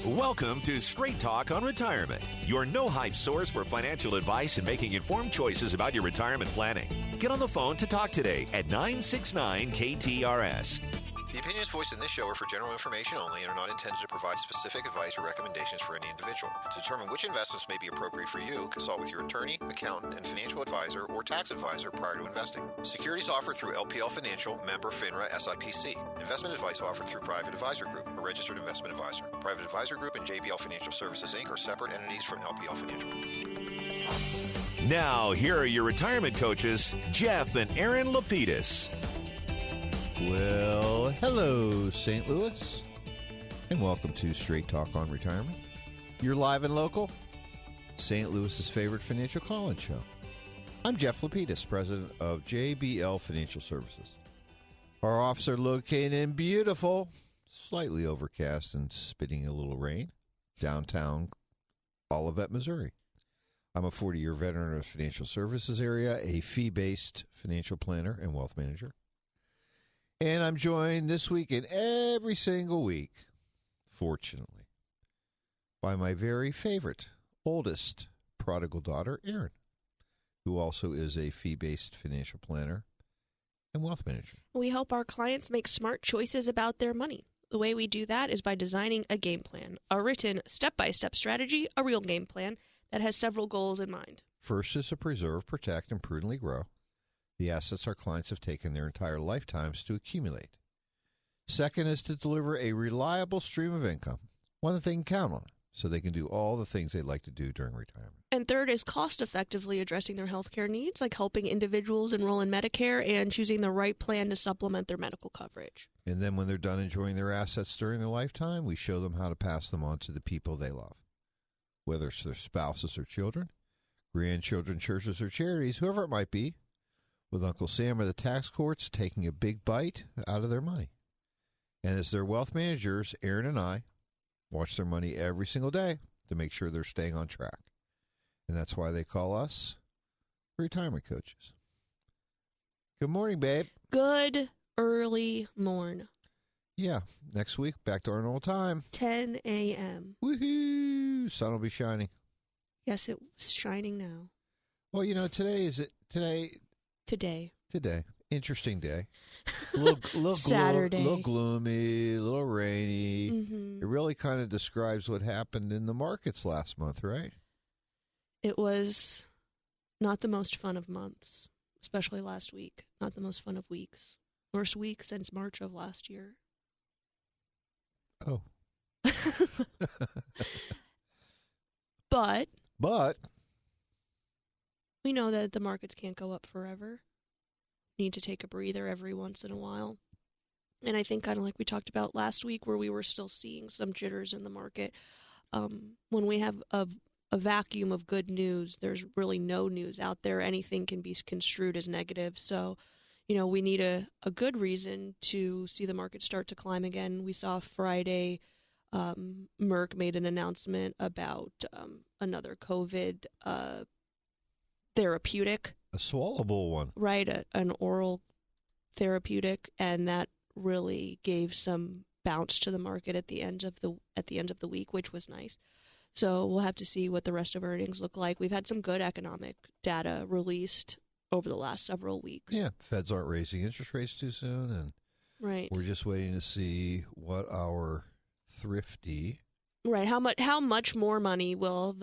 Welcome to Straight Talk on Retirement, your no-hype source for financial advice and making informed choices about your retirement planning. Get on the phone to talk today at 969-KTRS. The opinions voiced in this show are for general information only and are not intended to provide specific advice or recommendations for any individual. To determine which investments may be appropriate for you, consult with your attorney, accountant, and financial advisor or tax advisor prior to investing. Securities offered through LPL Financial, member FINRA SIPC. Investment advice offered through Private Advisor Group, a registered investment advisor. Private Advisor Group and JBL Financial Services, Inc. are separate entities from LPL Financial. Now, here are your retirement coaches, Jeff and Aaron Lapidus. Well, hello, St. Louis, and welcome to Straight Talk on Retirement. You're live and local, St. Louis's favorite financial call-in show. I'm Jeff Lapidus, president of JBL Financial Services. Our offices are located in beautiful, slightly overcast and spitting a little rain, downtown Olivet, Missouri. I'm a 40-year veteran of the financial services area, a fee-based financial planner and wealth manager. And I'm joined this week and every single week, fortunately, by my very favorite, oldest prodigal daughter, Erin, who also is a fee-based financial planner and wealth manager. We help our clients make smart choices about their money. The way we do that is by designing a game plan, a written step-by-step strategy, a real game plan that has several goals in mind. First is to preserve, protect, and prudently grow the assets our clients have taken their entire lifetimes to accumulate. Second is to deliver a reliable stream of income, one that they can count on, so they can do all the things they'd like to do during retirement. And third is cost-effectively addressing their healthcare needs, like helping individuals enroll in Medicare and choosing the right plan to supplement their medical coverage. And then when they're done enjoying their assets during their lifetime, we show them how to pass them on to the people they love, whether it's their spouses or children, grandchildren, churches, or charities, whoever it might be, with Uncle Sam or the tax courts taking a big bite out of their money. And as their wealth managers, Aaron and I watch their money every single day to make sure they're staying on track. And that's why they call us retirement coaches. Good morning, babe. Good early morn. Yeah, next week, back to our normal time. 10 a.m. Woohoo! Sun will be shining. Yes, it's shining now. Well, you know, today. Interesting day. A little Saturday. A little gloomy, a little rainy. Mm-hmm. It really kind of describes what happened in the markets last month, right? It was not the most fun of months, especially last week. Not the most fun of weeks. Worst week since March of last year. Oh. But we know that the markets can't go up forever. Need to take a breather every once in a while. And I think kind of like we talked about last week where we were still seeing some jitters in the market. When we have a vacuum of good news, there's really no news out there. Anything can be construed as negative. So, you know, we need a good reason to see the market start to climb again. We saw Friday Merck made an announcement about another COVID therapeutic. A swallowable one. Right, an oral therapeutic, and that really gave some bounce to the market at the end of the week, which was nice. So we'll have to see what the rest of earnings look like. We've had some good economic data released over the last several weeks. Yeah, Feds aren't raising interest rates too soon, and right. We're just waiting to see what our thrifty. Right, how much more money will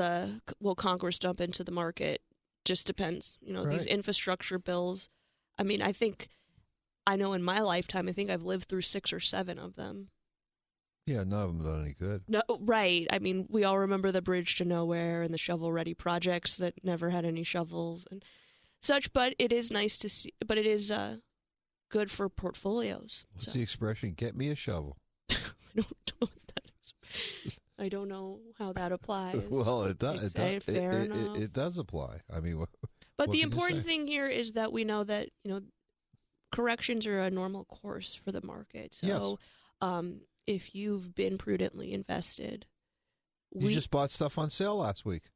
Congress dump into the market? Just depends. You know, right. These infrastructure bills. I mean, I know in my lifetime, I think I've lived through 6 or 7 of them. Yeah, none of them done any good. No, right. I mean, we all remember the Bridge to Nowhere and the shovel-ready projects that never had any shovels and such. But it is nice to see. But it is good for portfolios. What's the expression? Get me a shovel. I don't know what that is. I don't know how that applies. Well, it does. It does apply. I mean, but the important thing here is that we know that corrections are a normal course for the market. So, yes. If you've been prudently invested, you just bought stuff on sale last week.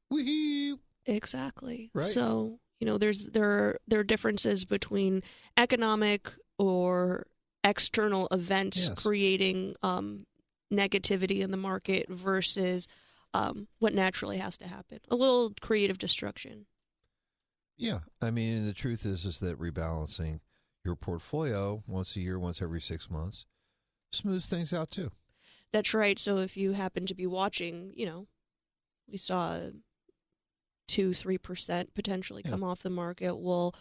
Wee-hee. Exactly. Right. So there are differences between economic or external events yes. creating negativity in the market versus what naturally has to happen. A little creative destruction. Yeah. I mean, and the truth is that rebalancing your portfolio once a year, once every 6 months, smooths things out too. That's right. So if you happen to be watching, we saw 2-3% potentially come off the market. Well,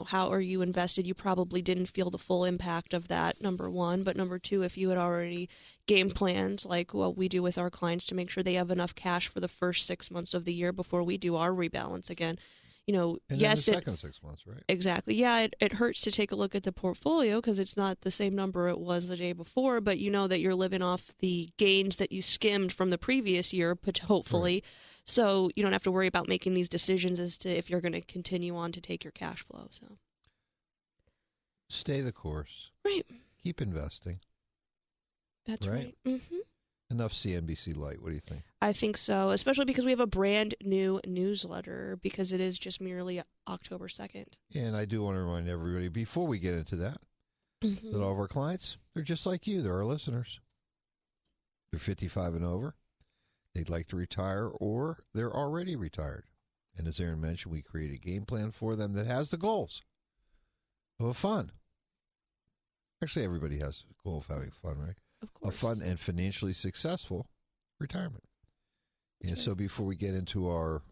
how are you invested? You probably didn't feel the full impact of that, number one. But number two, if you had already game planned, like what we do with our clients to make sure they have enough cash for the first 6 months of the year before we do our rebalance again. And yes, then the second 6 months, right? Exactly. Yeah, it hurts to take a look at the portfolio because it's not the same number it was the day before, but you know that you're living off the gains that you skimmed from the previous year, hopefully. Right. So you don't have to worry about making these decisions as to if you're going to continue on to take your cash flow. So stay the course. Right. Keep investing. That's right. Mm-hmm. Enough CNBC Light. What do you think? I think so, especially because we have a brand new newsletter because it is just merely October 2nd. And I do want to remind everybody, before we get into that, that all of our clients, they're just like you. They're our listeners. They're 55 and over. They'd like to retire, or they're already retired. And as Aaron mentioned, we create a game plan for them that has the goals of a fun. Actually, everybody has a goal of having fun, right? Of course. A fun and financially successful retirement. And so before we get into our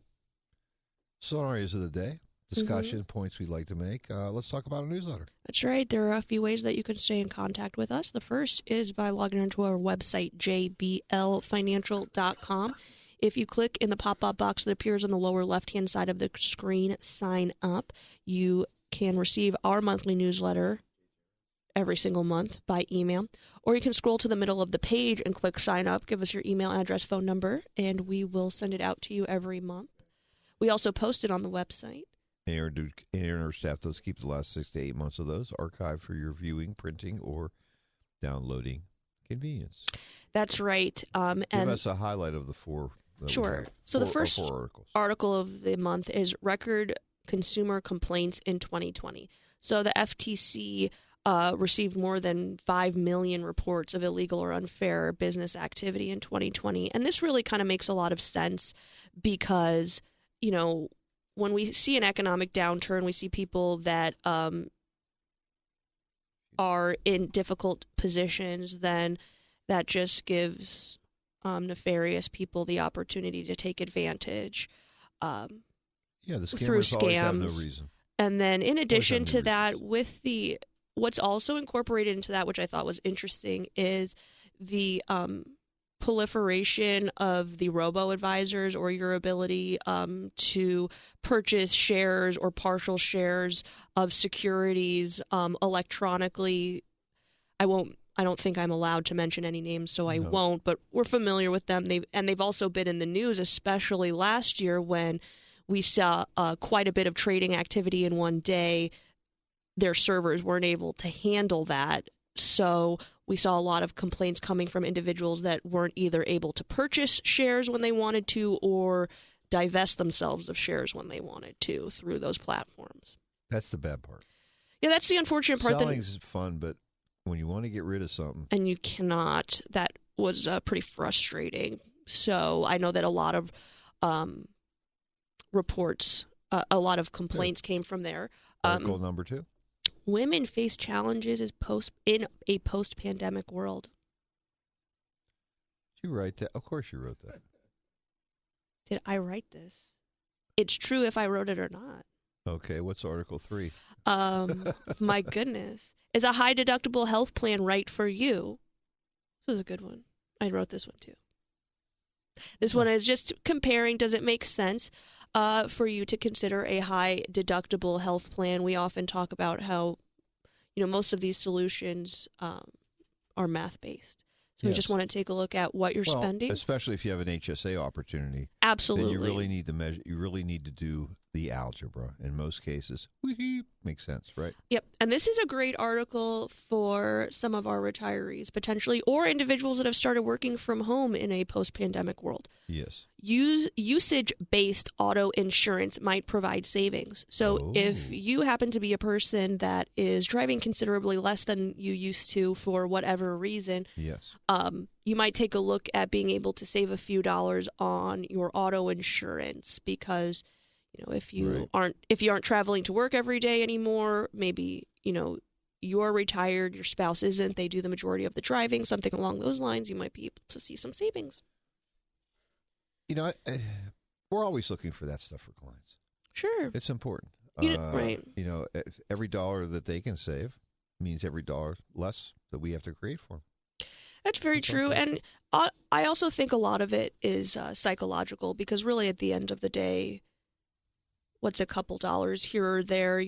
scenarios of the day, discussion points we'd like to make, let's talk about a newsletter. That's right. There are a few ways that you can stay in contact with us. The first is by logging into our website, jblfinancial.com. If you click in the pop-up box that appears on the lower left-hand side of the screen, sign up, you can receive our monthly newsletter every single month by email, or you can scroll to the middle of the page and click sign up, give us your email address, phone number, and we will send it out to you every month. We also post it on the website. And our staff does keep the last 6 to 8 months of those archived for your viewing, printing, or downloading convenience. That's right. Give us a highlight of the four. Sure. So the first article of the month is Record Consumer Complaints in 2020. So the FTC received more than 5 million reports of illegal or unfair business activity in 2020. And this really kind of makes a lot of sense because, when we see an economic downturn, we see people that are in difficult positions, then that just gives nefarious people the opportunity to take advantage the through scammers always have no reason. And then in addition to that, what's also incorporated into that, which I thought was interesting, is the proliferation of the robo-advisors, or your ability to purchase shares or partial shares of securities electronically. I don't think I'm allowed to mention any names, so I won't, but we're familiar with them. They've also been in the news, especially last year when we saw quite a bit of trading activity in one day. Their servers weren't able to handle that. So we saw a lot of complaints coming from individuals that weren't either able to purchase shares when they wanted to or divest themselves of shares when they wanted to through those platforms. That's the bad part. Yeah, that's the unfortunate part. Selling is fun, but when you want to get rid of something. And you cannot, that was pretty frustrating. So I know that a lot of reports, a lot of complaints came from there. Article number 2. Women face challenges in a post-pandemic world. Did you write that? Of course you wrote that. Did I write this? It's true if I wrote it or not. Okay, what's Article 3? My goodness. Is a high-deductible health plan right for you? This is a good one. I wrote this one too. This one is just comparing, does it make sense for you to consider a high-deductible health plan? We often talk about how, most of these solutions are math-based. So we just want to take a look at what you're spending. Especially if you have an HSA opportunity. Absolutely. Then you really need to measure. You really need to do the algebra. In most cases, makes sense, right? Yep. And this is a great article for some of our retirees, potentially, or individuals that have started working from home in a post-pandemic world. Yes. usage-based auto insurance might provide savings. So if you happen to be a person that is driving considerably less than you used to for whatever reason, yes, you might take a look at being able to save a few dollars on your auto insurance because, if you aren't traveling to work every day anymore, maybe, you're retired, your spouse isn't, they do the majority of the driving, something along those lines, you might be able to see some savings. We're always looking for that stuff for clients. Sure. It's important. Right. Every dollar that they can save means every dollar less that we have to create for them. That's very true. And I also think a lot of it is psychological because really at the end of the day, what's a couple dollars here or there?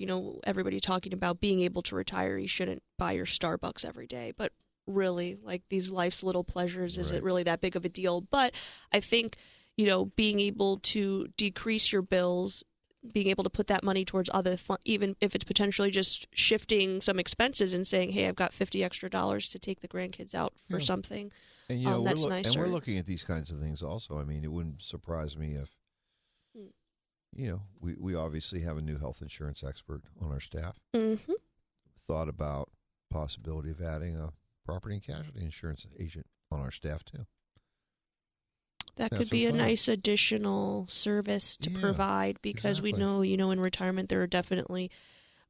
Everybody talking about being able to retire. You shouldn't buy your Starbucks every day. But really, like these life's little pleasures, is it really that big of a deal? But I think, being able to decrease your bills, being able to put that money towards other, even if it's potentially just shifting some expenses and saying, hey, I've got $50 extra to take the grandkids out for something. And, that's nicer. And we're looking at these kinds of things also. I mean, it wouldn't surprise me if, we obviously have a new health insurance expert on our staff. Mm-hmm. Thought about possibility of adding a property and casualty insurance agent on our staff too. That could be a nice additional service to provide because we know, in retirement there are definitely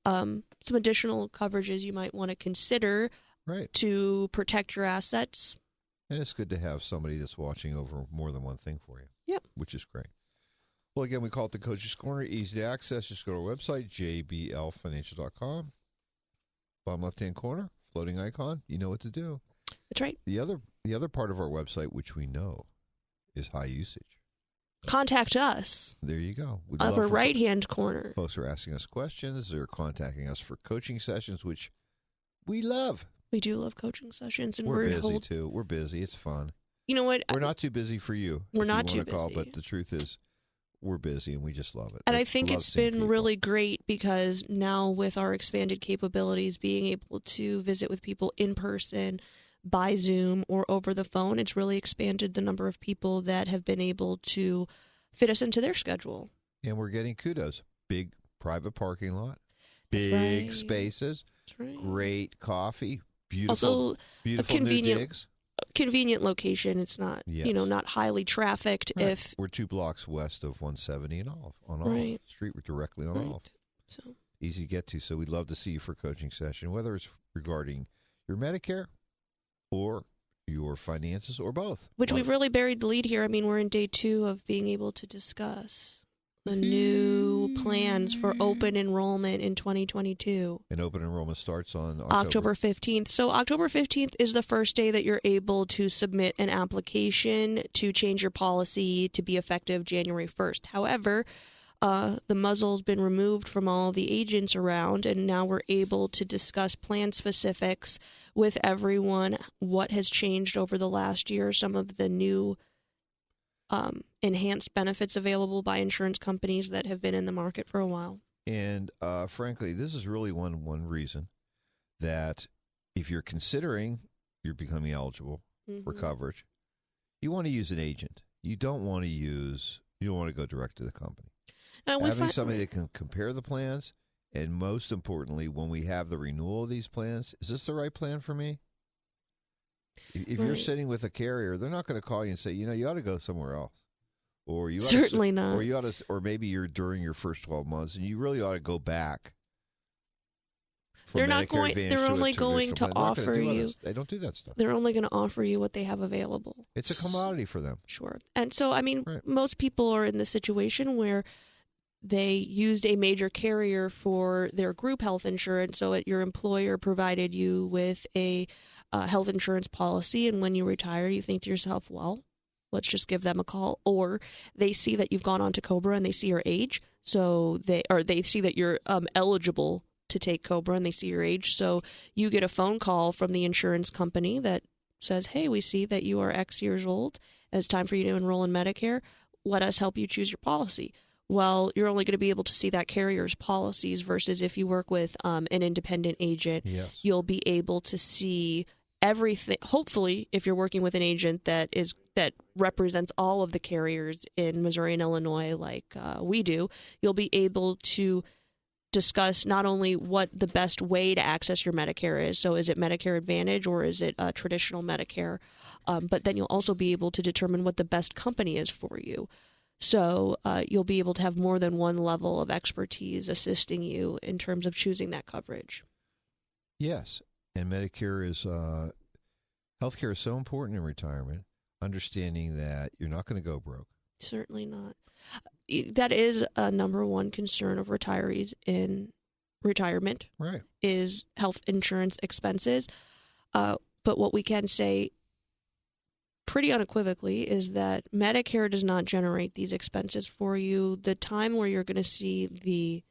some additional coverages you might want to consider to protect your assets. And it's good to have somebody that's watching over more than one thing for you. Yep. Which is great. Well, again, we call it the Coach's Corner. Easy to access. Just go to our website, jblfinancial.com. Bottom left-hand corner, floating icon. You know what to do. That's right. The other part of our website, which we know, is high usage. Contact us. There you go. Upper right-hand corner. Folks are asking us questions. They're contacting us for coaching sessions, which we love. We do love coaching sessions. And we're busy, too. We're busy. It's fun. You know what? We're not too busy for you. We're not too busy. But the truth is, we're busy, and we just love it. And I think it's been really great because now with our expanded capabilities, being able to visit with people in person, by Zoom, or over the phone, it's really expanded the number of people that have been able to fit us into their schedule. And we're getting kudos. Big private parking lot, big spaces, great coffee, beautiful convenient new digs. Convenient location. It's not, not highly trafficked. Right. We're 2 blocks west of 170 and Olive on Olive Street. We're directly on Olive. So easy to get to. So we'd love to see you for a coaching session, whether it's regarding your Medicare or your finances or both. Which we've really buried the lead here. I mean, we're in day 2 of being able to discuss the new plans for open enrollment in 2022. And open enrollment starts on October 15th. So October 15th is the first day that you're able to submit an application to change your policy to be effective January 1st. However, the muzzle's been removed from all of the agents around, and now we're able to discuss plan specifics with everyone, what has changed over the last year, some of the new enhanced benefits available by insurance companies that have been in the market for a while. And frankly, this is really one reason that if you're considering you're becoming eligible for coverage, you want to use an agent. You don't want to go direct to the company. Having somebody that can compare the plans, and most importantly, when we have the renewal of these plans, is this the right plan for me? If you're sitting with a carrier, they're not going to call you and say, you ought to go somewhere else, or you certainly not, or you ought to, or maybe you're during your first 12 months and you really ought to go back. They're not going. They're only going to offer you. They don't do that stuff. They're only going to offer you what they have available. It's a commodity for them. Sure. And so, I mean, most people are in the situation where they used a major carrier for their group health insurance, so your employer provided you with a health insurance policy, and when you retire, you think to yourself, well, let's just give them a call. Or they see that you've gone on to COBRA and they see your age, so they see that you're eligible to take COBRA and they see your age, so you get a phone call from the insurance company that says, hey, we see that you are X years old, and it's time for you to enroll in Medicare. Let us help you choose your policy. Well, you're only going to be able to see that carrier's policies versus if you work with an independent agent, you'll be able to see everything. Hopefully, if you're working with an agent that represents all of the carriers in Missouri and Illinois, like we do, you'll be able to discuss not only what the best way to access your Medicare is. So, is it Medicare Advantage or is it traditional Medicare? But then you'll also be able to determine what the best company is for you. So you'll be able to have more than one level of expertise assisting you in terms of choosing that coverage. Yes, and Medicare is healthcare is so important in retirement. Understanding that you're not going to go broke. Certainly not. That is a number one concern of retirees in retirement. Right. Is health insurance expenses. But what we can say pretty unequivocally is that Medicare does not generate these expenses for you. The time where you're going to see the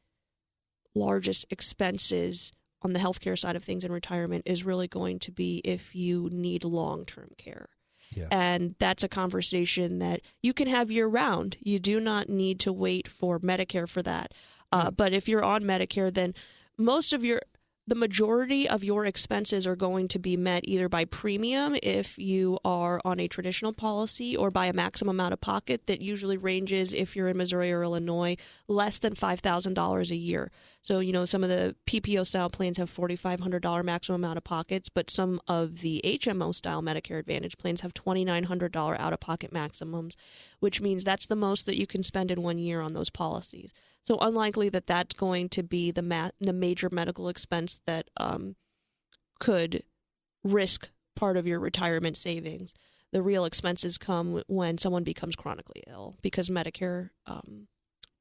largest expenses on the healthcare side of things in retirement is really going to be if you need long-term care. Yeah. And that's a conversation that you can have year-round. You do not need to wait for Medicare for that. But if you're on Medicare, then the majority of your expenses are going to be met either by premium if you are on a traditional policy or by a maximum out of pocket that usually ranges, if you're in Missouri or Illinois, less than $5,000 a year. So, some of the PPO style plans have $4,500 maximum out of pockets, but some of the HMO style Medicare Advantage plans have $2,900 out of pocket maximums, which means that's the most that you can spend in 1 year on those policies. So unlikely that that's going to be the major medical expense that could risk part of your retirement savings. The real expenses come when someone becomes chronically ill because Medicare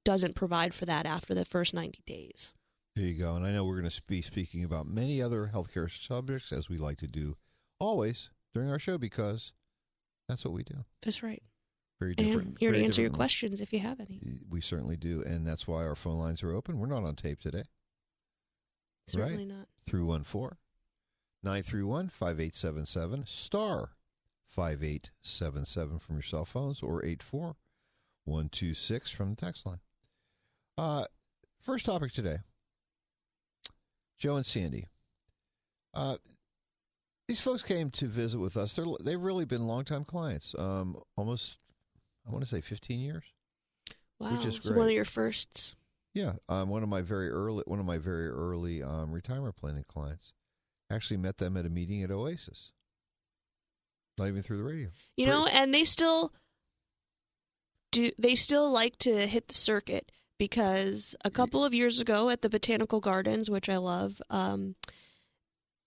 doesn't provide for that after the first 90 days. There you go. And I know we're going to be speaking about many other healthcare subjects, as we like to do always during our show, because that's what we do. That's right. Very different. And here to answer your questions if you have any. We certainly do, and that's why our phone lines are open. We're not on tape today. Certainly not. 314-931-5877, star 5877 from your cell phones, or 84126 from the text line. First topic today, Joe and Sandy. These folks came to visit with us. They've really been longtime clients, almost, I want to say 15 years. Wow, which is so great. One of your firsts. Yeah, one of my very early retirement planning clients. Actually met them at a meeting at Oasis. Not even through the radio. And they still like to hit the circuit, because a couple of years ago at the Botanical Gardens, which I love,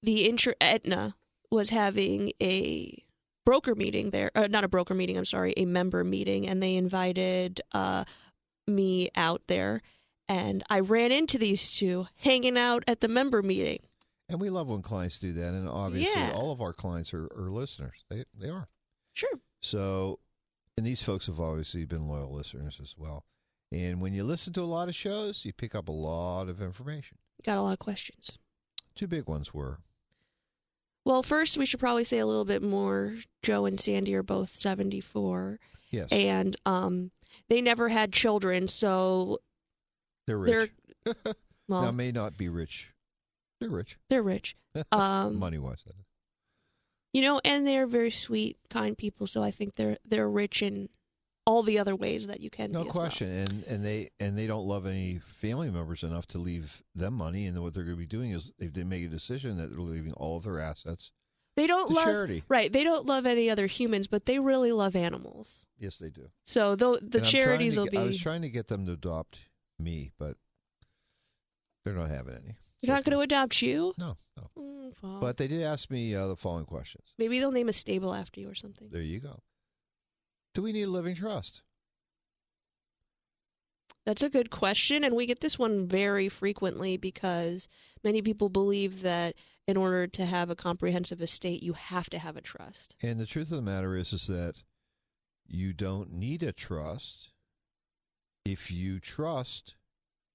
Aetna was having a broker meeting there. Not a broker meeting, I'm sorry, a member meeting, and they invited me out there. And I ran into these two hanging out at the member meeting. And we love when clients do that. And obviously, all of our clients are listeners. They are. Sure. So, and these folks have obviously been loyal listeners as well. And when you listen to a lot of shows, you pick up a lot of information. Got a lot of questions. Two big ones were. Well, first, we should probably say a little bit more. Joe and Sandy are both 74. Yes. And they never had children, so... They're rich. Well, now, may not be rich. They're rich. They're rich. Money-wise, that is. And they're very sweet, kind people, so I think they're rich in all the other ways that you can be. No question. Well. And they don't love any family members enough to leave them money, and what they're going to be doing is if they make a decision that they're leaving all of their assets to charity. Right. They don't love any other humans, but they really love animals. Yes, they do. So the charities will be... I was trying to get them to adopt me, but they're not having any. You're not going to adopt you? No. Well, But they did ask me the following questions. Maybe they'll name a stable after you or something. There you go. Do we need a living trust? That's a good question, and we get this one very frequently because many people believe that in order to have a comprehensive estate, you have to have a trust. And the truth of the matter is that you don't need a trust if you trust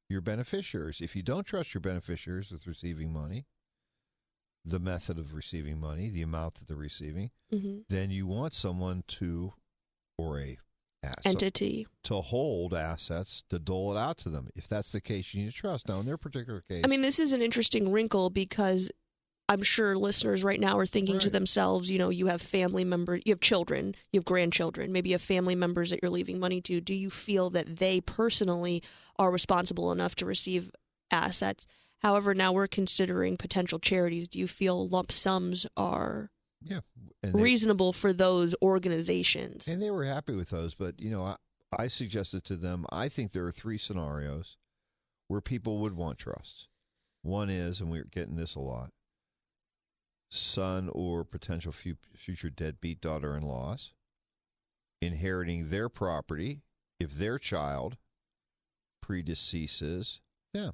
your beneficiaries. If you don't trust your beneficiaries with receiving money, the method of receiving money, the amount that they're receiving, then you want someone or a entity to hold assets, to dole it out to them. If that's the case, you need to trust. Now, in their particular case... I mean, this is an interesting wrinkle because I'm sure listeners right now are thinking to themselves, you have family members, you have children, you have grandchildren, maybe you have family members that you're leaving money to. Do you feel that they personally are responsible enough to receive assets? However, now we're considering potential charities. Do you feel lump sums are reasonable for those organizations? And they were happy with those, but, I suggested to them, I think there are 3 scenarios where people would want trusts. One is, and we're getting this a lot, son or potential future deadbeat daughter-in-laws inheriting their property if their child predeceases them.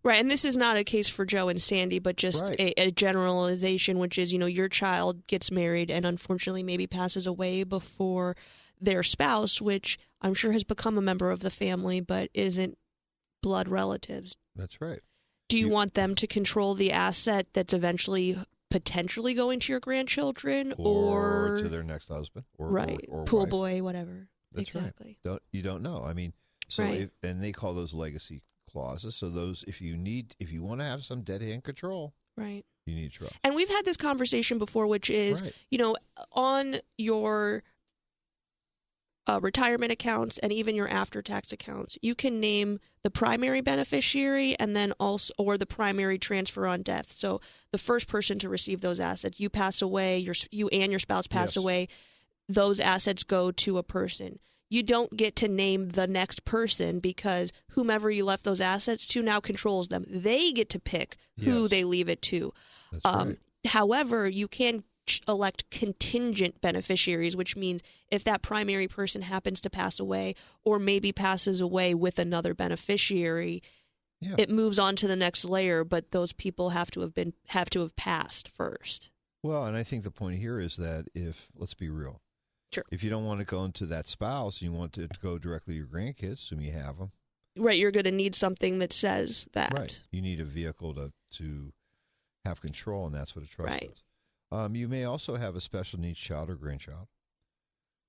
Right, and this is not a case for Joe and Sandy, but just a generalization, which is, your child gets married and unfortunately maybe passes away before their spouse, which I'm sure has become a member of the family but isn't blood relatives. That's right. Do you want them to control the asset that's eventually potentially going to your grandchildren or to their next husband or pool wife. Boy, whatever? That's exactly. Right. You don't know. I mean, and they call those legacy clauses. So those, if you want to have some dead hand control, right, you need trust. And we've had this conversation before, which is, on your retirement accounts and even your after-tax accounts, you can name the primary beneficiary and then also, or the primary transfer on death. So the first person to receive those assets, you pass away, you and your spouse pass away, those assets go to a person. You don't get to name the next person because whomever you left those assets to now controls them. They get to pick who they leave it to. That's right. However, you can elect contingent beneficiaries, which means if that primary person happens to pass away or maybe passes away with another beneficiary, it moves on to the next layer, but those people have to have passed first. Well, and I think the point here is that let's be real. Sure. If you don't want to go into that spouse, you want it to go directly to your grandkids, assume you have them. Right, you're going to need something that says that. Right. You need a vehicle to have control, and that's what a trust is. You may also have a special needs child or grandchild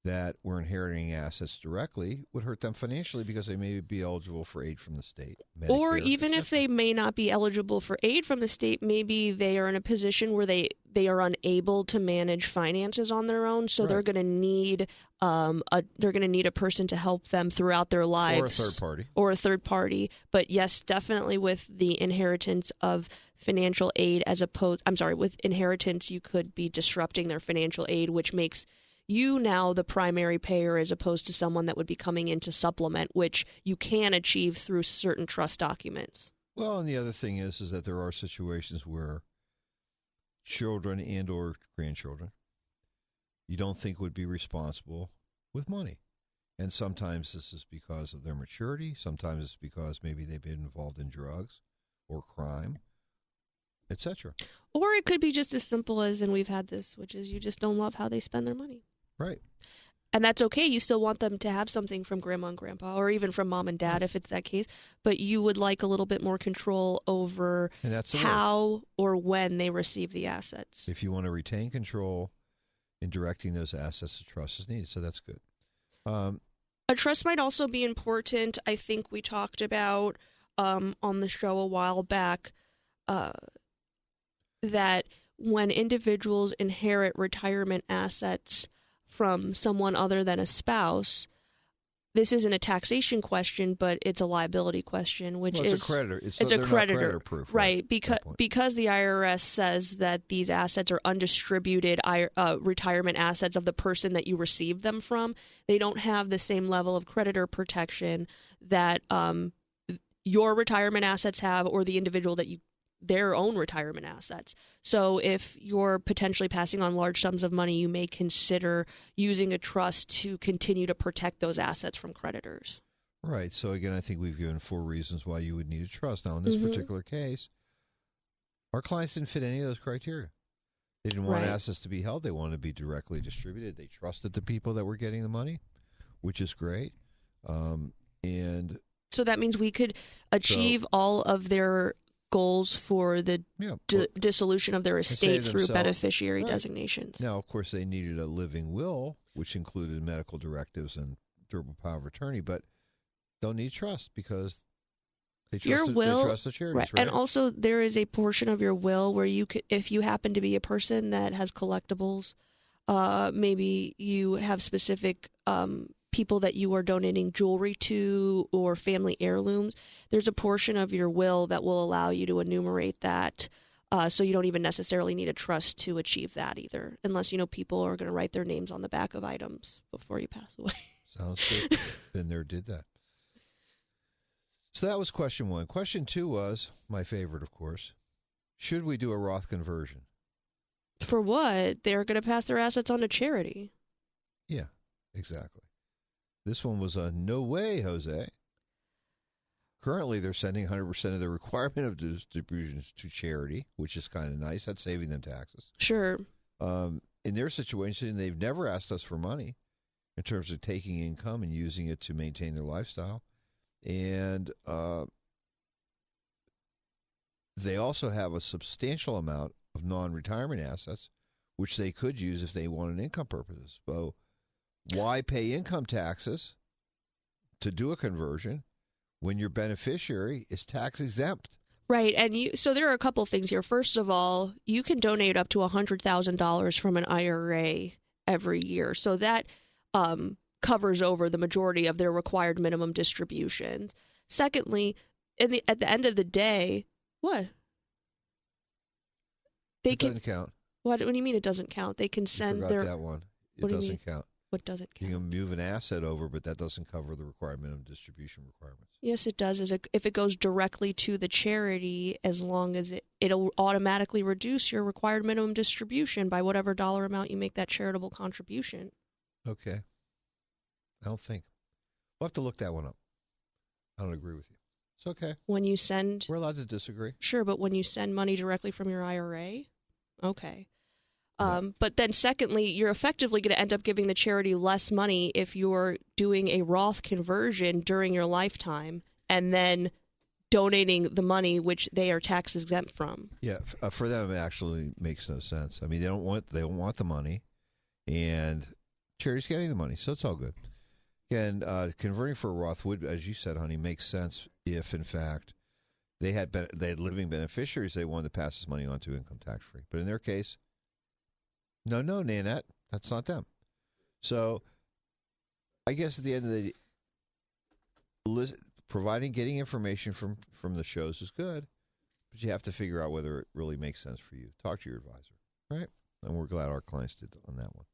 that were inheriting assets directly would hurt them financially because they may be eligible for aid from the state. Medicare, or even if they may not be eligible for aid from the state, maybe they are in a position where they are unable to manage finances on their own, so they're going to need a person to help them throughout their lives. Or a third party. But yes, definitely with the inheritance of financial aid with inheritance, you could be disrupting their financial aid, which makes you now the primary payer as opposed to someone that would be coming in to supplement, which you can achieve through certain trust documents. Well, and the other thing is that there are situations where children and or grandchildren you don't think would be responsible with money. And sometimes this is because of their maturity. Sometimes it's because maybe they've been involved in drugs or crime, etc. Or it could be just as simple as, and we've had this, which is you just don't love how they spend their money. Right. And that's okay. You still want them to have something from grandma and grandpa or even from mom and dad if it's that case. But you would like a little bit more control over how or when they receive the assets. If you want to retain control in directing those assets, a trust is needed. So that's good. A trust might also be important. I think we talked about on the show a while back that when individuals inherit retirement assets from someone other than a spouse, this isn't a taxation question, but it's a liability question, which is a creditor. It's a creditor proof, right? Because the IRS says that these assets are undistributed retirement assets of the person that you received them from. They don't have the same level of creditor protection that your retirement assets have, or the individual that their own retirement assets. So if you're potentially passing on large sums of money, you may consider using a trust to continue to protect those assets from creditors. Right. So again, I think we've given 4 reasons why you would need a trust. Now, in this particular case, our clients didn't fit any of those criteria. They didn't want assets to be held. They wanted to be directly distributed. They trusted the people that were getting the money, which is great. And so that means we could achieve all of their goals for the dissolution of their estate through beneficiary designations. Now, of course, they needed a living will, which included medical directives and durable power of attorney, but don't need trust because Your will, they trust the charities, right? And also there is a portion of your will where you could, if you happen to be a person that has collectibles, maybe you have specific people that you are donating jewelry to or family heirlooms. There's a portion of your will that will allow you to enumerate that, so you don't even necessarily need a trust to achieve that either, unless people are going to write their names on the back of items before you pass away. Sounds good. Been there, did that. So that was question 1. Question 2 was my favorite, of course. Should we do a Roth conversion? For what? They're going to pass their assets on to charity. Yeah, exactly. This one was a no way, Jose. Currently, they're sending 100% of the requirement of distributions to charity, which is kind of nice. That's saving them taxes. Sure. In their situation, they've never asked us for money in terms of taking income and using it to maintain their lifestyle. And they also have a substantial amount of non-retirement assets, which they could use if they wanted income purposes. So why pay income taxes to do a conversion when your beneficiary is tax exempt? Right. And so there are a couple of things here. First of all, you can donate up to $100,000 from an IRA every year. So that covers over the majority of their required minimum distributions. Secondly, at the end of the day, what? It doesn't count. What do you mean it doesn't count? They can send their... that one. It doesn't count. What doesn't count? You can move an asset over, but that doesn't cover the required minimum distribution requirements. Yes, it does. If it goes directly to the charity, as long as it'll automatically reduce your required minimum distribution by whatever dollar amount you make that charitable contribution. Okay. I don't think. We'll have to look that one up. I don't agree with you. It's okay. When you send... We're allowed to disagree. Sure, but when you send money directly from your IRA? Okay. But then secondly, you're effectively going to end up giving the charity less money if you're doing a Roth conversion during your lifetime and then donating the money which they are tax exempt from. Yeah, for them it actually makes no sense. I mean, they don't want the money, and charity's getting the money, so it's all good. Again, converting for a Roth would, as you said, honey, make sense if in fact they had living beneficiaries they wanted to pass this money on to income tax free. But in their case, no, Nanette, that's not them. So I guess at the end of the day, getting information from the shows is good, but you have to figure out whether it really makes sense for you. Talk to your advisor, right? And we're glad our clients did on that one.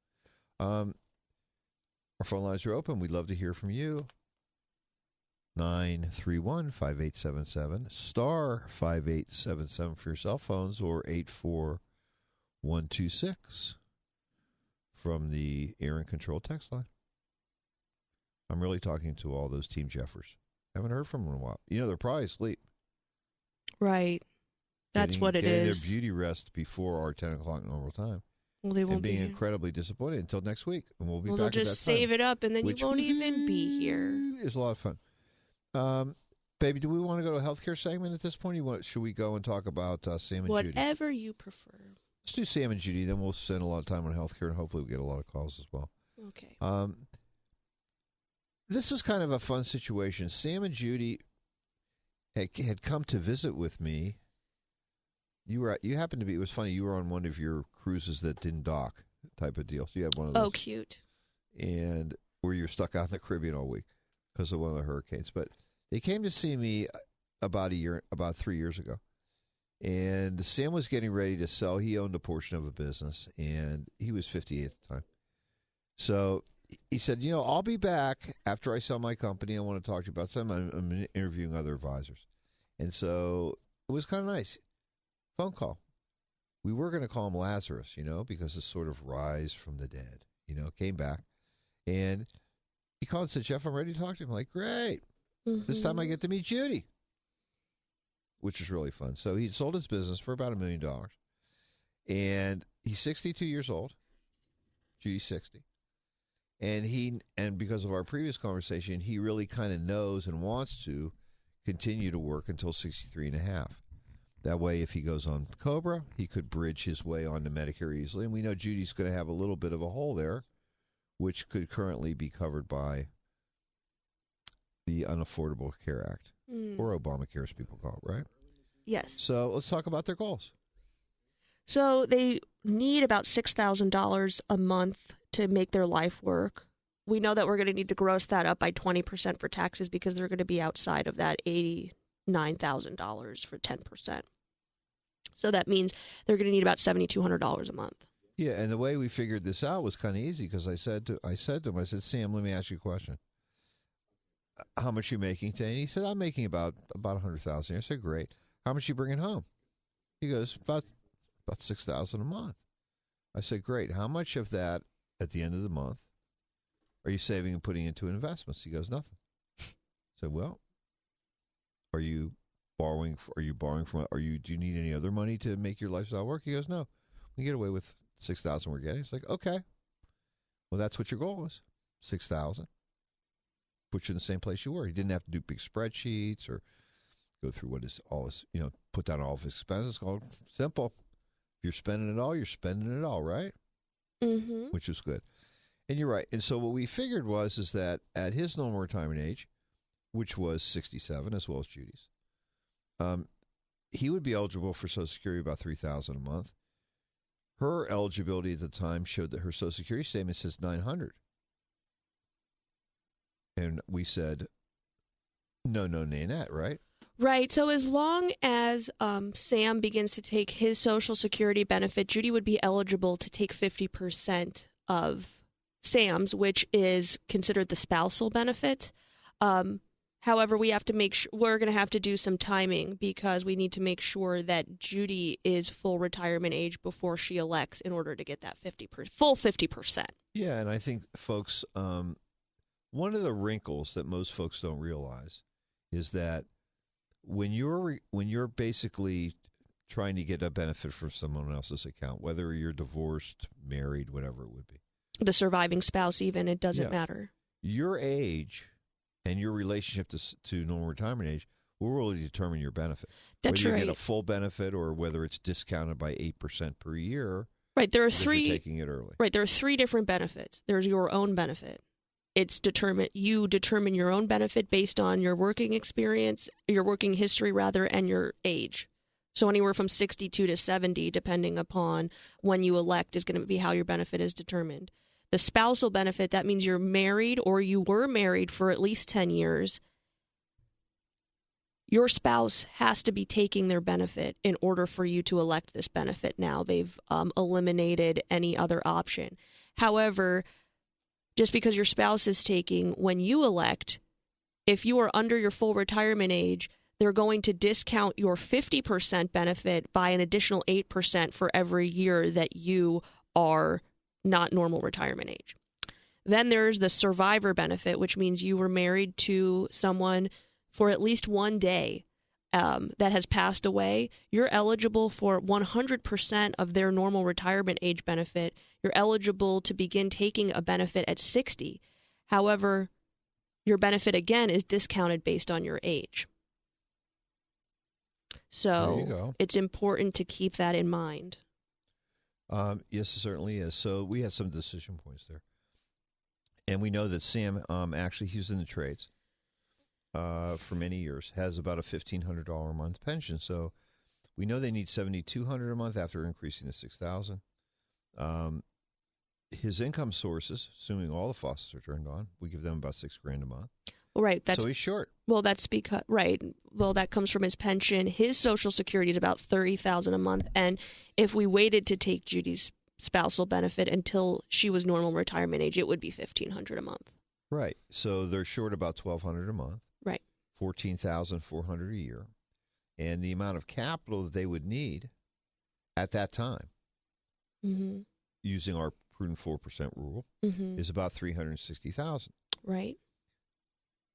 Our phone lines are open. We'd love to hear from you. 931-5877, star 5877 for your cell phones, or 84126 from the Air and Control text line. I'm really talking to all those Team Jeffers. Haven't heard from them in a while. They're probably asleep. Right. That's what it is. Getting is. their beauty rest before our 10 o'clock normal time. Well, they won't and being be incredibly disappointed until next week. And we'll be back they'll at that just time. save it up, and then you won't even be here. It's a lot of fun. Baby, do we want to go to a healthcare segment at this point? Should we go and talk about Sam and Judy? Whatever you prefer. Let's do Sam and Judy, then we'll spend a lot of time on healthcare, and hopefully we get a lot of calls as well. Okay. This was kind of a fun situation. Sam and Judy had come to visit with me. You happened to be. It was funny. You were on one of your cruises that didn't dock, type of deal. So you had one of those. Oh, cute. And where you're stuck out in the Caribbean all week because of one of the hurricanes. But they came to see me about 3 years ago. And Sam was getting ready to sell. He owned a portion of a business, and he was 58 at the time. So he said, I'll be back after I sell my company. I want to talk to you about something. I'm interviewing other advisors. And so it was kind of nice. Phone call. We were going to call him Lazarus, because it's sort of rise from the dead, came back. And he called and said, Jeff, I'm ready to talk to him. I'm like, great. Mm-hmm. This time I get to meet Judy, which is really fun. So he sold his business for about $1 million. And he's 62 years old. Judy's 60. And because of our previous conversation, he really kind of knows and wants to continue to work until 63 and a half. That way, if he goes on COBRA, he could bridge his way onto Medicare easily. And we know Judy's going to have a little bit of a hole there, which could currently be covered by the Unaffordable Care Act. or Obamacare, as people call it, right? Yes. So let's talk about their goals. So they need about $6,000 a month to make their life work. We know that we're going to need to gross that up by 20% for taxes because they're going to be outside of that $89,000 for 10%. So that means they're going to need about $7,200 a month. Yeah, and the way we figured this out was kind of easy because I said to him, Sam, let me ask you a question. How much are you making today? And he said, I'm making about $100,000. I said, great. How much are you bringing home? He goes, about $6,000 a month. I said, great. How much of that at the end of the month are you saving and putting into investments? He goes, nothing. I said, well, do you need any other money to make your lifestyle work? He goes, no. We get away with $6,000 we're getting. It's like, okay. Well, that's what your goal was. $6,000. Put you in the same place you were. He didn't have to do big spreadsheets or go through put down all of his expenses. It's called simple. If you're spending it all, you're spending it all, right? Mm-hmm. Which is good. And you're right. And so what we figured is that at his normal retirement age, which was 67 as well as Judy's, he would be eligible for Social Security about $3,000 a month. Her eligibility at the time showed that her Social Security statement says $900. And we said, no, Nanette, right? Right. So as long as Sam begins to take his Social Security benefit, Judy would be eligible to take 50% of Sam's, which is considered the spousal benefit. However, we have to we're going to have to do some timing because we need to make sure that Judy is full retirement age before she elects in order to get that full 50%. Yeah, and I think, folks, one of the wrinkles that most folks don't realize is that when you're basically trying to get a benefit from someone else's account, whether you're divorced, married, whatever it would be, the surviving spouse, even, it doesn't matter. Your age and your relationship to normal retirement age will really determine your benefit. That's whether right. you get a full benefit or whether it's discounted by 8% per year. Right. There are three. You're taking it early. Right. There are three different benefits. There's your own benefit. You determine your own benefit based on your working experience, your working history rather, and your age. So anywhere from 62 to 70, depending upon when you elect, is going to be how your benefit is determined. The spousal benefit, that means you're married or you were married for at least 10 years. Your spouse has to be taking their benefit in order for you to elect this benefit now. They've eliminated any other option. However, just because your spouse is taking, when you elect, if you are under your full retirement age, they're going to discount your 50% benefit by an additional 8% for every year that you are not normal retirement age. Then there's the survivor benefit, which means you were married to someone for at least one day that has passed away. You're eligible for 100% of their normal retirement age benefit. You're eligible to begin taking a benefit at 60. However, your benefit, again, is discounted based on your age. So it's important to keep that in mind. Yes, it certainly is. So we had some decision points there. And we know that Sam, actually, he's in the trades for many years, has about a $1,500 a month pension. So we know they need $7,200 a month after increasing to $6,000. His income sources, assuming all the faucets are turned on, we give them about $6,000 a month. Right. So he's short. Well, that's because, right. Well, that comes from his pension. His Social Security is about $30,000 a month. And if we waited to take Judy's spousal benefit until she was normal retirement age, it would be $1,500 a month. Right. So they're short about $1,200 a month. Right. $14,400 a year. And the amount of capital that they would need at that time, using our prudent 4% rule, is about $360,000. Right.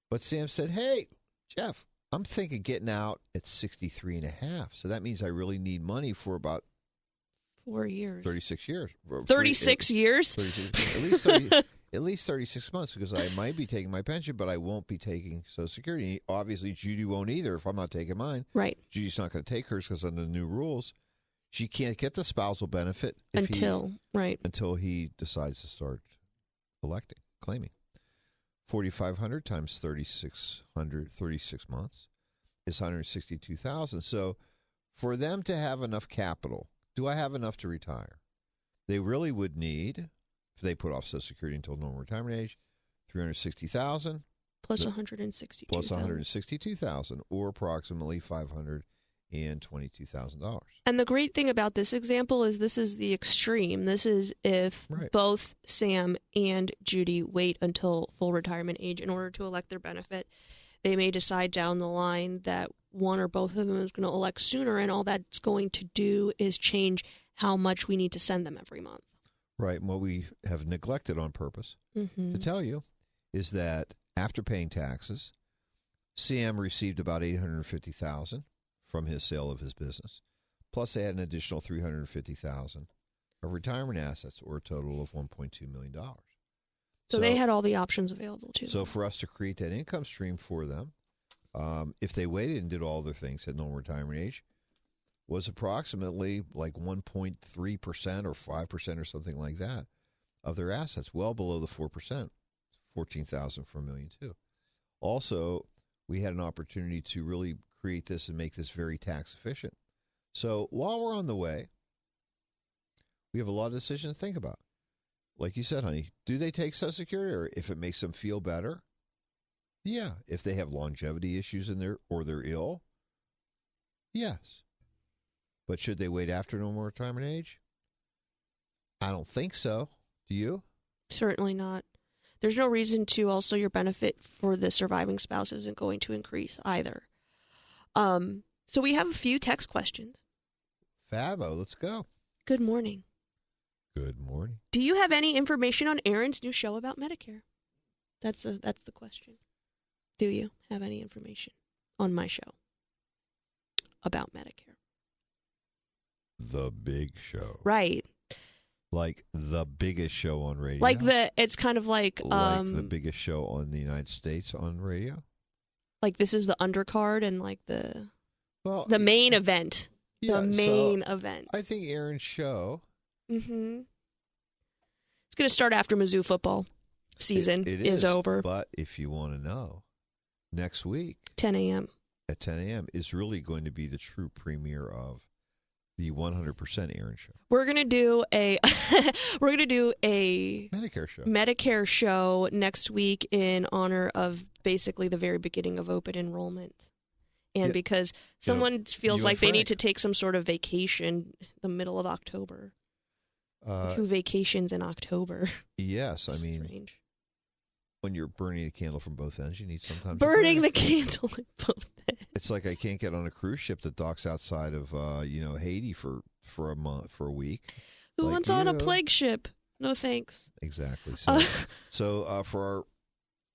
But Sam said, hey, Jeff, I'm thinking getting out at 63 and a half. So that means I really need money for about 4 years. 36 years. 36 years? 36, at least 36 months, because I might be taking my pension, but I won't be taking Social Security. Obviously, Judy won't either if I'm not taking mine. Right. Judy's not going to take hers because under the new rules, she can't get the spousal benefit until he decides to start claiming. $4,500 times 36 months is $162,000. So for them to have enough capital, do I have enough to retire? They really would need, if they put off Social Security until normal retirement age, $360,000 plus $162,000. Plus $162,000, or approximately $522,000. And the great thing about this example is this is the extreme. This is if both Sam and Judy wait until full retirement age in order to elect their benefit. They may decide down the line that one or both of them is going to elect sooner, and all that's going to do is change how much we need to send them every month. Right. And what we have neglected on purpose to tell you is that after paying taxes, Sam received about $850,000 from his sale of his business. Plus, they had an additional $350,000 of retirement assets, or a total of $1.2 million. So they had all the options available to them. So for us to create that income stream for them, if they waited and did all their things at normal retirement age, was approximately like 1.3% or 5% or something like that of their assets, well below the 4%, $14,000 for $1.2 million. Also, we had an opportunity to really create this and make this very tax efficient. So while we're on the way, we have a lot of decisions to think about. Like you said, honey, do they take Social Security, or if it makes them feel better? Yeah. If they have longevity issues or they're ill? Yes. But should they wait after normal retirement age? I don't think so. Do you? Certainly not. There's no reason to. Also, your benefit for the surviving spouse isn't going to increase either. So we have a few text questions. Fabo, let's go. Good morning. Good morning. Do you have any information on Aaron's new show about Medicare? That's the question. Do you have any information on my show about Medicare? The big show. Right. Like the biggest show on radio? It's kind of like the biggest show on the United States on radio? Like this is the undercard and like the main event. Yeah, the main event. I think Aaron's show. Mm-hmm. It's going to start after Mizzou football season is over. But if you want to know, next week, 10 a.m. At 10 a.m. is really going to be the true premiere of the 100% Aaron show. We're going to do a Medicare show next week in honor of basically the very beginning of open enrollment. And because someone feels like they need to take some sort of vacation the middle of October. Who vacations in October? Yes, I mean, strange. When you're burning a candle from both ends, you need sometimes burning the candle at both ends. It's like I can't get on a cruise ship that docks outside of Haiti for a month, for a week. Who wants on a plague ship? No thanks. Exactly.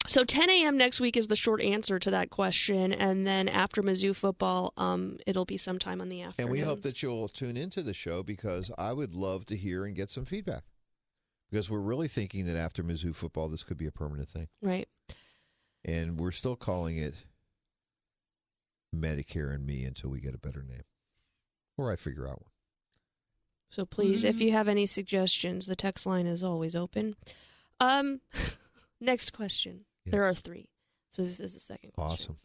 So 10 a.m. next week is the short answer to that question, and then after Mizzou football, it'll be sometime on the afternoon. And we hope that you'll tune into the show, because I would love to hear and get some feedback, because we're really thinking that after Mizzou football, this could be a permanent thing. Right. And we're still calling it Medicare and Me until we get a better name, or I figure out one. So please, if you have any suggestions, the text line is always open. Next question. Yes. There are 3. So this is the second question. Awesome.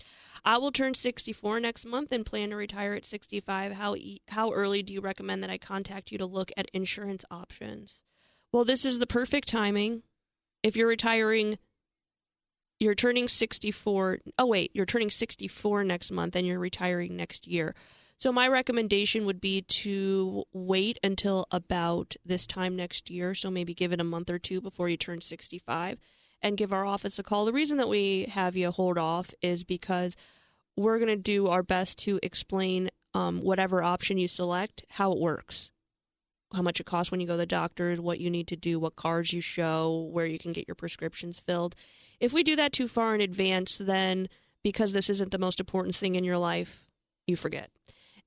I will turn 64 next month and plan to retire at 65. How early do you recommend that I contact you to look at insurance options? Well, this is the perfect timing. If you're retiring, you're turning 64. Oh, wait, you're turning 64 next month and you're retiring next year. So my recommendation would be to wait until about this time next year. So maybe give it a month or 2 before you turn 65. And give our office a call. The reason that we have you hold off is because we're going to do our best to explain whatever option you select, how it works, how much it costs when you go to the doctor, what you need to do, what cards you show, where you can get your prescriptions filled. If we do that too far in advance, then because this isn't the most important thing in your life, you forget.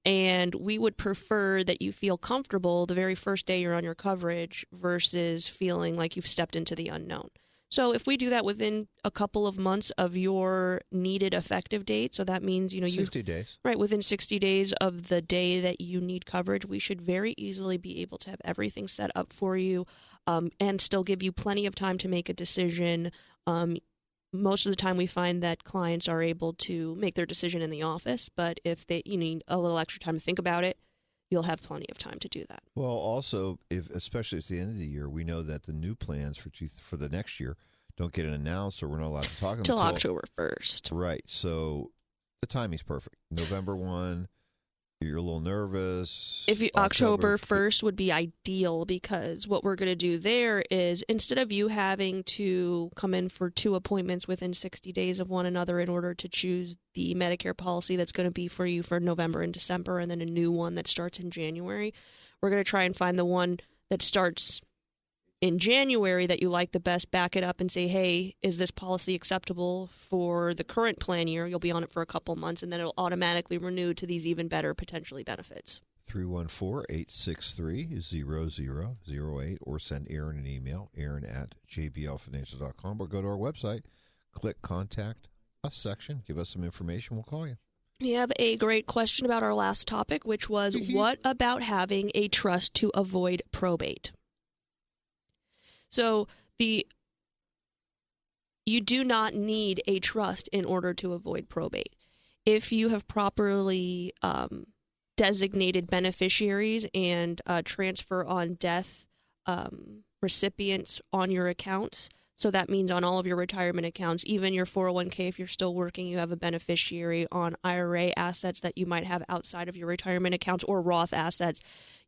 And we would prefer that you feel comfortable the very first day you're on your coverage versus feeling like you've stepped into the unknown. So if we do that within a couple of months of your needed effective date, so that means 60 days. Right, within 60 days of the day that you need coverage, we should very easily be able to have everything set up for you and still give you plenty of time to make a decision most of the time we find that clients are able to make their decision in the office, but if you need a little extra time to think about it, you'll have plenty of time to do that. Well, also, especially at the end of the year, we know that the new plans for the next year don't get announced, or we're not allowed to talk until October 1st. Right. So the timing's perfect. November 1, you're a little nervous. October 1st would be ideal, because what we're going to do there is, instead of you having to come in for 2 appointments within 60 days of one another in order to choose the Medicare policy that's going to be for you for November and December, and then a new one that starts in January, we're going to try and find the one that starts in January that you like the best, back it up and say, hey, is this policy acceptable for the current plan year? You'll be on it for a couple months, and then it'll automatically renew to these even better potentially benefits. 314-863-0008, or send Aaron an email, aaron@jblfinancial.com, or go to our website, click Contact Us section, give us some information, we'll call you. We have a great question about our last topic, which was, what about having a trust to avoid probate? So you do not need a trust in order to avoid probate. If you have properly designated beneficiaries and transfer on death recipients on your accounts, so that means on all of your retirement accounts, even your 401k, if you're still working, you have a beneficiary. On IRA assets that you might have outside of your retirement accounts, or Roth assets,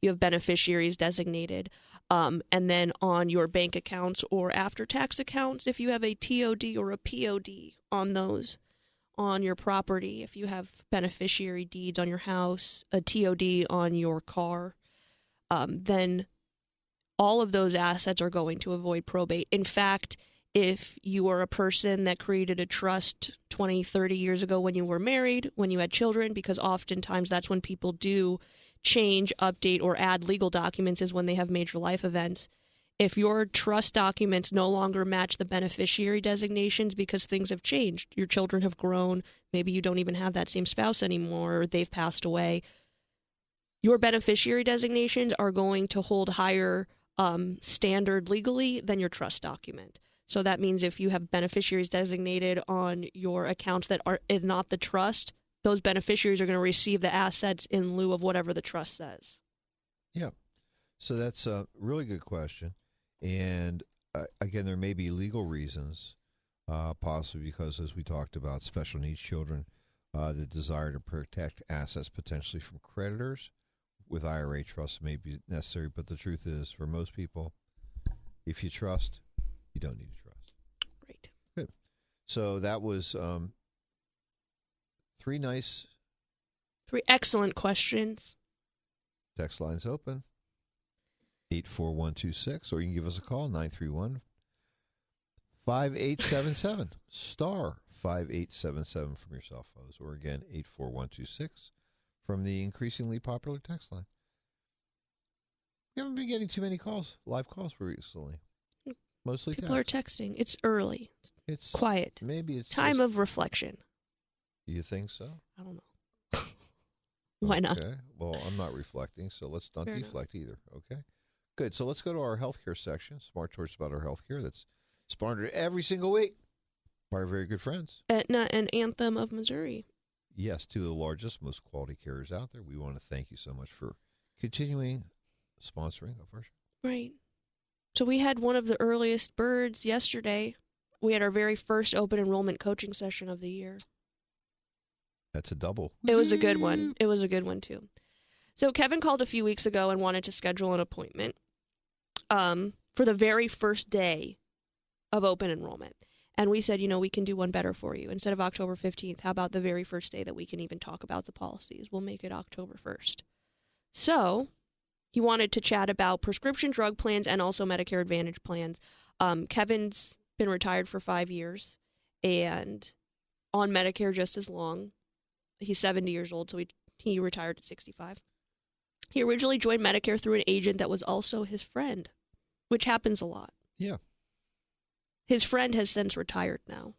you have beneficiaries designated. And then on your bank accounts or after-tax accounts, if you have a TOD or a POD on those, on your property, if you have beneficiary deeds on your house, a TOD on your car, then all of those assets are going to avoid probate. In fact, if you are a person that created a trust 20, 30 years ago when you were married, when you had children, because oftentimes that's when people do change, update, or add legal documents, is when they have major life events. If your trust documents no longer match the beneficiary designations because things have changed, your children have grown, maybe you don't even have that same spouse anymore, or they've passed away, your beneficiary designations are going to hold higher standard legally than your trust document. So that means if you have beneficiaries designated on your accounts that is not the trust, those beneficiaries are going to receive the assets in lieu of whatever the trust says. Yeah. So that's a really good question. And again, there may be legal reasons, possibly because, as we talked about, special needs children, the desire to protect assets potentially from creditors with IRA trusts may be necessary. But the truth is, for most people, if you trust, you don't need a trust. Right. Good. So that was three excellent questions. Text lines open. 84126, or you can give us a call, 931-5877, star 5877 from your cell phones, or again, 84126 from the increasingly popular text line. We haven't been getting too many calls, live calls recently. Mostly people text. Are texting. It's early. It's quiet. Maybe it's time of reflection. You think so? I don't know. Why not? Okay. Well, I'm not reflecting, so let's not deflect either. Okay. Good. So let's go to our healthcare section. Smart Choice about our healthcare. That's sponsored every single week by our very good friends. Aetna and Anthem of Missouri. Yes, two of the largest, most quality carriers out there. We want to thank you so much for continuing sponsoring of our show. Right. So we had one of the earliest birds yesterday. We had our very first open enrollment coaching session of the year. That's a double. It was a good one. It was a good one, too. So Kevin called a few weeks ago and wanted to schedule an appointment for the very first day of open enrollment. And we said, we can do one better for you. Instead of October 15th, how about the very first day that we can even talk about the policies? We'll make it October 1st. So he wanted to chat about prescription drug plans and also Medicare Advantage plans. Kevin's been retired for 5 years and on Medicare just as long. He's 70 years old, so he retired at 65. He originally joined Medicare through an agent that was also his friend, which happens a lot. Yeah. His friend has since retired now.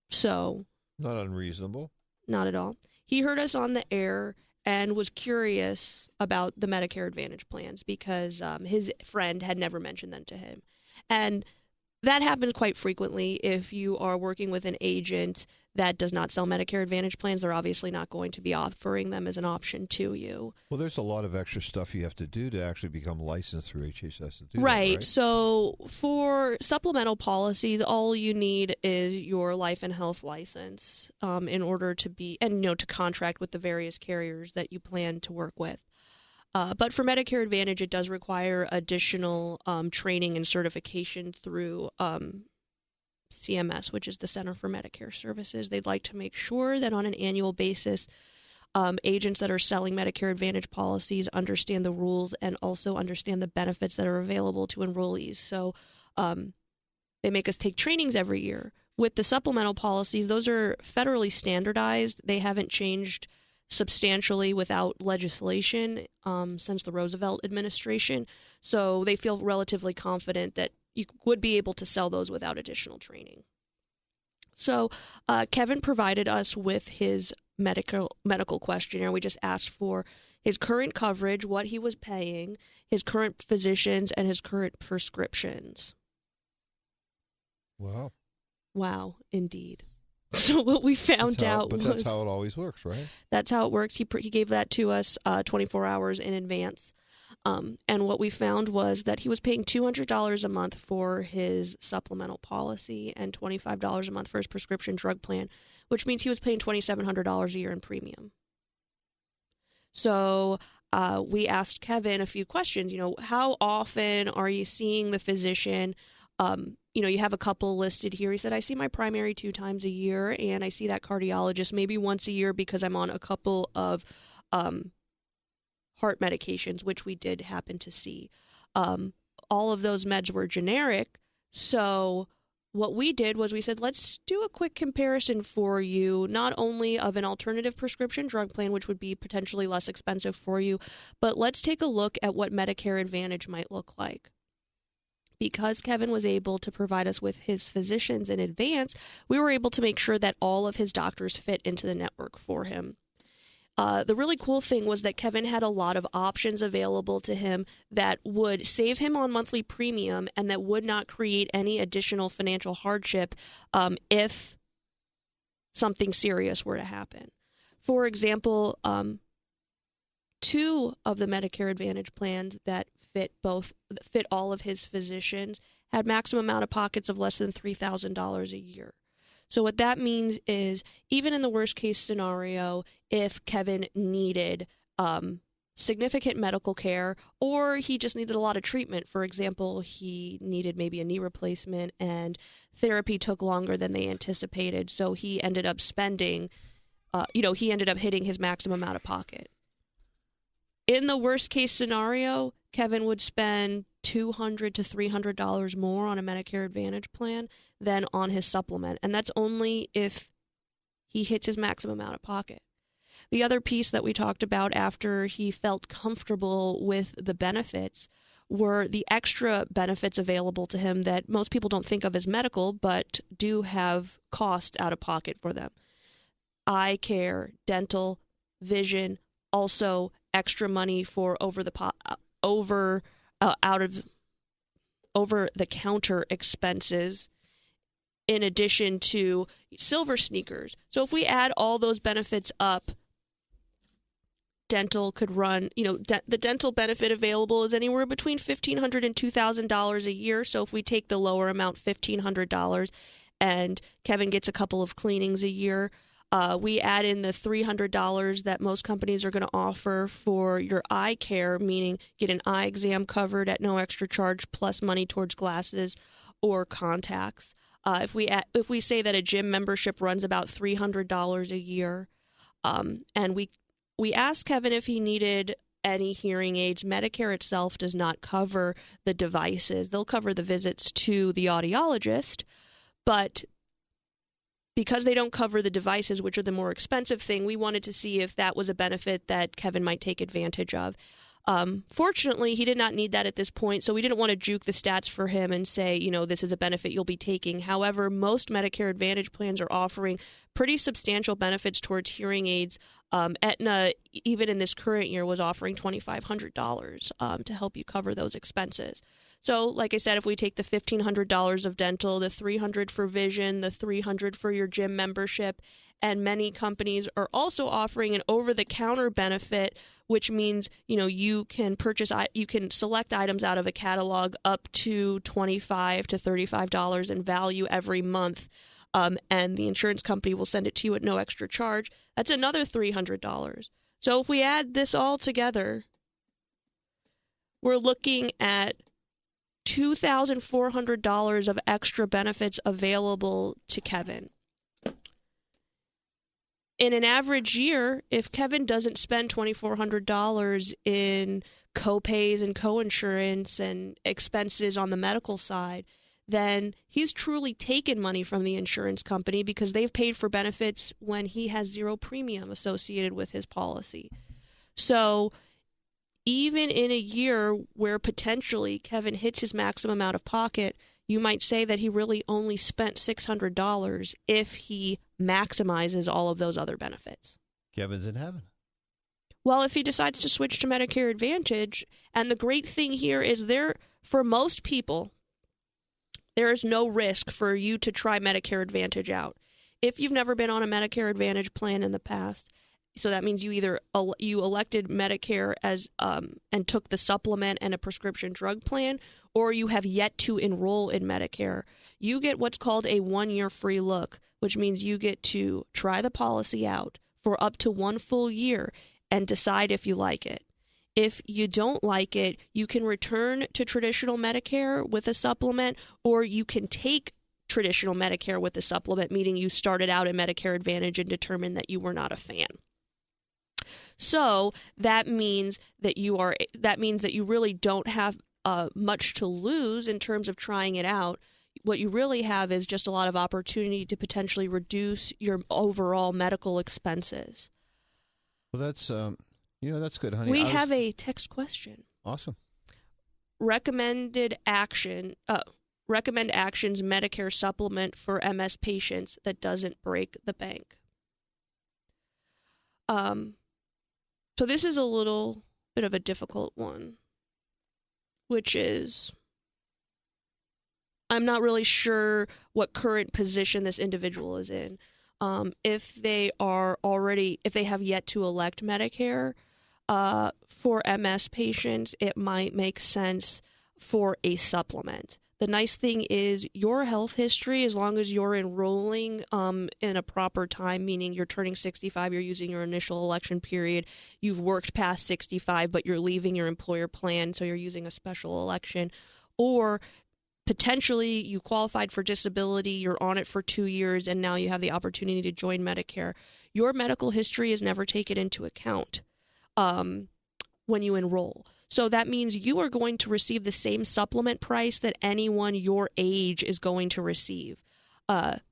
So. Not unreasonable. Not at all. He heard us on the air and was curious about the Medicare Advantage plans because his friend had never mentioned them to him. And that happens quite frequently. If you are working with an agent that does not sell Medicare Advantage plans, they're obviously not going to be offering them as an option to you. Well, there's a lot of extra stuff you have to do to actually become licensed through HHS to do Right. that, right? So for supplemental policies, all you need is your life and health license in order to be, and to contract with the various carriers that you plan to work with. But for Medicare Advantage, it does require additional training and certification through CMS, which is the Center for Medicare Services. They'd like to make sure that on an annual basis, agents that are selling Medicare Advantage policies understand the rules and also understand the benefits that are available to enrollees. So they make us take trainings every year. With the supplemental policies, those are federally standardized. They haven't changed substantially without legislation since the Roosevelt administration. So they feel relatively confident that you would be able to sell those without additional training. So Kevin provided us with his medical questionnaire. We just asked for his current coverage, what he was paying, his current physicians, and his current prescriptions. Wow, indeed. So what we found out was... But that's how it always works, right? That's how it works. He gave that to us 24 hours in advance. And what we found was that he was paying $200 a month for his supplemental policy and $25 a month for his prescription drug plan, which means he was paying $2,700 a year in premium. So we asked Kevin a few questions. How often are you seeing the physician? You have a couple listed here. He said, I see my primary 2 times a year, and I see that cardiologist maybe once a year because I'm on a couple of heart medications, which we did happen to see. All of those meds were generic. So what we did was we said, let's do a quick comparison for you, not only of an alternative prescription drug plan, which would be potentially less expensive for you, but let's take a look at what Medicare Advantage might look like. Because Kevin was able to provide us with his physicians in advance, we were able to make sure that all of his doctors fit into the network for him. The really cool thing was that Kevin had a lot of options available to him that would save him on monthly premium and that would not create any additional financial hardship if something serious were to happen. For example, 2 of the Medicare Advantage plans that fit all of his physicians had maximum out-of-pockets of less than $3,000 a year. So what that means is, even in the worst-case scenario, if Kevin needed significant medical care or he just needed a lot of treatment, for example, he needed maybe a knee replacement and therapy took longer than they anticipated, so he ended up spending, he ended up hitting his maximum out-of-pocket. In the worst-case scenario, Kevin would spend $200 to $300 more on a Medicare Advantage plan than on his supplement, and that's only if he hits his maximum out-of-pocket. The other piece that we talked about after he felt comfortable with the benefits were the extra benefits available to him that most people don't think of as medical, but do have cost out-of-pocket for them. Eye care, dental, vision, also extra money for over-the-counter expenses, in addition to silver sneakers. So if we add all those benefits up, dental could run, the dental benefit available is anywhere between $1,500 and $2,000 a year. So if we take the lower amount, $1,500, and Kevin gets a couple of cleanings a year, we add in the $300 that most companies are going to offer for your eye care, meaning get an eye exam covered at no extra charge plus money towards glasses or contacts. If we say that a gym membership runs about $300 a year, and we asked Kevin if he needed any hearing aids. Medicare itself does not cover the devices. They'll cover the visits to the audiologist, but because they don't cover the devices, which are the more expensive thing, we wanted to see if that was a benefit that Kevin might take advantage of. Fortunately, he did not need that at this point, so we didn't want to juke the stats for him and say, this is a benefit you'll be taking. However, most Medicare Advantage plans are offering pretty substantial benefits towards hearing aids. Aetna, even in this current year, was offering $2,500 to help you cover those expenses. So, like I said, if we take the $1,500 of dental, the $300 for vision, the $300 for your gym membership, and many companies are also offering an over-the-counter benefit, which means, you can you can select items out of a catalog up to $25 to $35 in value every month, and the insurance company will send it to you at no extra charge. That's another $300. So if we add this all together, we're looking at $2,400 of extra benefits available to Kevin. In an average year, if Kevin doesn't spend $2,400 in co-pays and co-insurance and expenses on the medical side, then he's truly taken money from the insurance company because they've paid for benefits when he has zero premium associated with his policy. So even in a year where potentially Kevin hits his maximum out of pocket, you might say that he really only spent $600 if he maximizes all of those other benefits. Kevin's in heaven. Well, if he decides to switch to Medicare Advantage, and the great thing here is for most people, there is no risk for you to try Medicare Advantage out. If you've never been on a Medicare Advantage plan in the past, so that means you either you elected Medicare as and took the supplement and a prescription drug plan, or you have yet to enroll in Medicare, you get what's called a 1-year free look, which means you get to try the policy out for up to 1 full year and decide if you like it. If you don't like it, you can return to traditional Medicare with a supplement, or you can take traditional Medicare with a supplement, meaning you started out in Medicare Advantage and determined that you were not a fan. So that means that you really don't have much to lose in terms of trying it out. What you really have is just a lot of opportunity to potentially reduce your overall medical expenses. Well, that's that's good, honey. We have a text question. Awesome. Recommend actions Medicare supplement for MS patients that doesn't break the bank. So this is a little bit of a difficult one, which is I'm not really sure what current position this individual is in. If they have yet to elect Medicare, for MS patients, it might make sense for a supplement. The nice thing is your health history, as long as you're enrolling in a proper time, meaning you're turning 65, you're using your initial election period, you've worked past 65, but you're leaving your employer plan, so you're using a special election, or potentially you qualified for disability, you're on it for 2 years, and now you have the opportunity to join Medicare. Your medical history is never taken into account when you enroll. So that means you are going to receive the same supplement price that anyone your age is going to receive.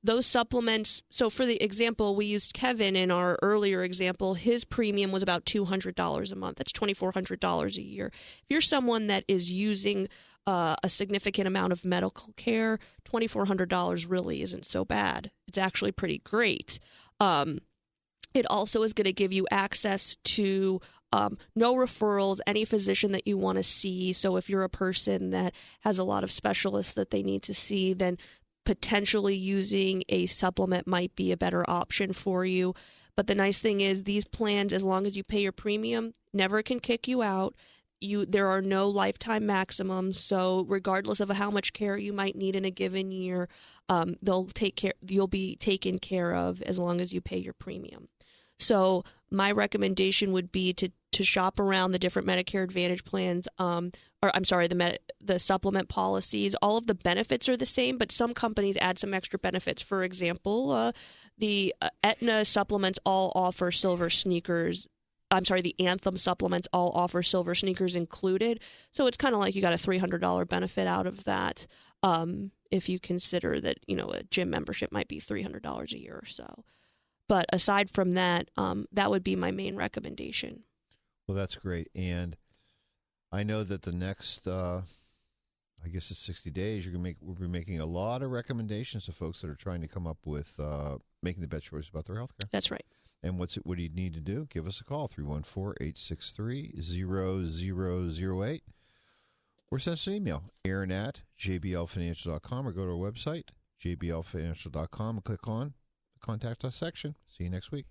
Those supplements, so for the example, we used Kevin in our earlier example, his premium was about $200 a month. That's $2,400 a year. If you're someone that is using a significant amount of medical care, $2,400 really isn't so bad. It's actually pretty great. It also is going to give you access to no referrals, any physician that you want to see. So if you're a person that has a lot of specialists that they need to see, then potentially using a supplement might be a better option for you. But the nice thing is these plans, as long as you pay your premium, never can kick you out. There are no lifetime maximums. So regardless of how much care you might need in a given year, you'll be taken care of as long as you pay your premium. So my recommendation would be to shop around the different Medicare Advantage plans, the supplement policies. All of the benefits are the same, but some companies add some extra benefits. For example, the Aetna supplements all offer silver sneakers. The Anthem supplements all offer silver sneakers included. So it's kind of like you got a $300 benefit out of that. If you consider that, a gym membership might be $300 a year or so. But aside from that, that would be my main recommendation. Well, that's great. And I know that the next, I guess it's 60 days, we'll be making a lot of recommendations to folks that are trying to come up with making the best choice about their health care. That's right. And what do you need to do? Give us a call, 314-863-0008. Or send us an email, aaron@jblfinancial.com, or go to our website, jblfinancial.com, and click on the Contact Us section. See you next week.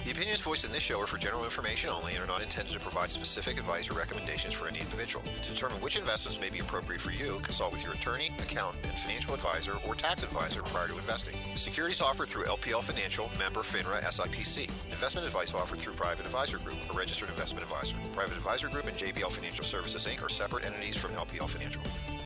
The opinions voiced in this show are for general information only and are not intended to provide specific advice or recommendations for any individual. To determine which investments may be appropriate for you, consult with your attorney, accountant, and financial advisor or tax advisor prior to investing. Securities offered through LPL Financial, member FINRA SIPC. Investment advice offered through Private Advisor Group, a registered investment advisor. Private Advisor Group and JBL Financial Services, Inc. are separate entities from LPL Financial.